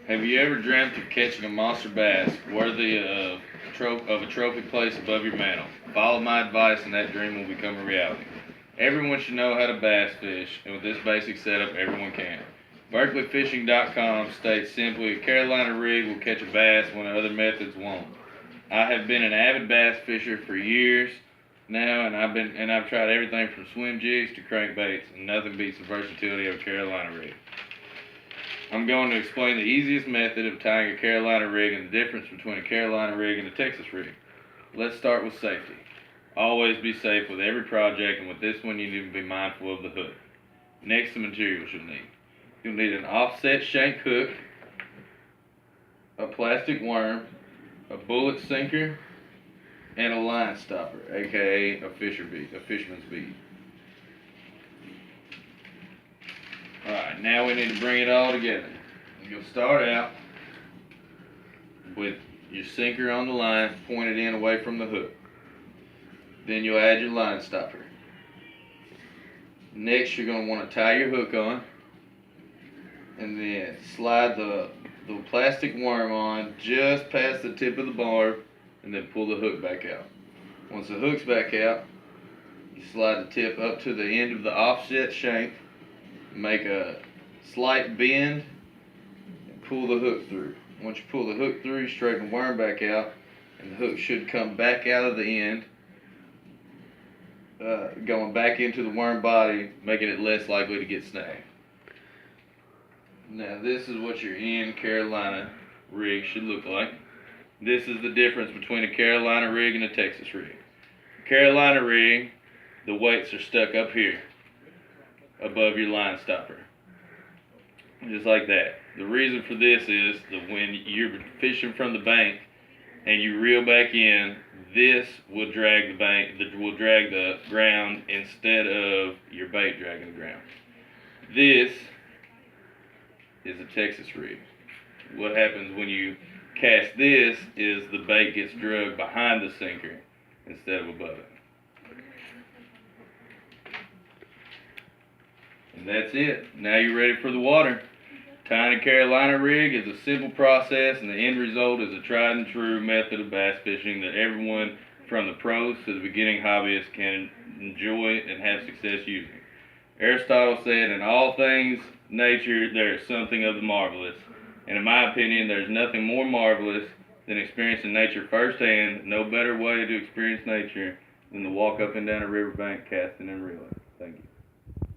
Have you ever dreamt of catching a monster bass worthy of a trophy placed above your mantle? Follow my advice and that dream will become a reality. Everyone should know how to bass fish, and with this basic setup, everyone can. BerkeleyFishing.com states simply, a Carolina rig will catch a bass when other methods won't. I have been an avid bass fisher for years now, and I've tried everything from swim jigs to crankbaits, and nothing beats the versatility of a Carolina rig. I'm going to explain the easiest method of tying a Carolina rig and the difference between a Carolina rig and a Texas rig. Let's start with safety. Always be safe with every project, and with this one you need to be mindful of the hook. Next, the materials you'll need. You'll need an offset shank hook, a plastic worm, a bullet sinker, and a line stopper, aka a fisherman's bead. Alright, now we need to bring it all together. You'll start out with your sinker on the line pointed in away from the hook. Then you'll add your line stopper. Next, you're going to want to tie your hook on, and then slide the plastic worm on just past the tip of the barb, and then pull the hook back out. Once the hook's back out, you slide the tip up to the end of the offset shank, make a slight bend, and pull the hook through. Once you pull the hook through, you straighten the worm back out, and the hook should come back out of the end, going back into the worm body, making it less likely to get snagged. Now this is what your end Carolina rig should look like. This is the difference between a Carolina rig and a Texas rig. Carolina rig, the weights are stuck up here above your line stopper, just like that. The reason for this is that when you're fishing from the bank and you reel back in, this will drag the ground instead of your bait dragging the ground. This is a Texas rig. What happens when you cast this is the bait gets dragged behind the sinker instead of above it. And that's it. Now you're ready for the water. Tying a Carolina rig is a simple process, and the end result is a tried and true method of bass fishing that everyone from the pros to the beginning hobbyists can enjoy and have success using. Aristotle said, in all things nature there is something of the marvelous. And in my opinion, there's nothing more marvelous than experiencing nature firsthand. No better way to experience nature than to walk up and down a riverbank casting and reeling.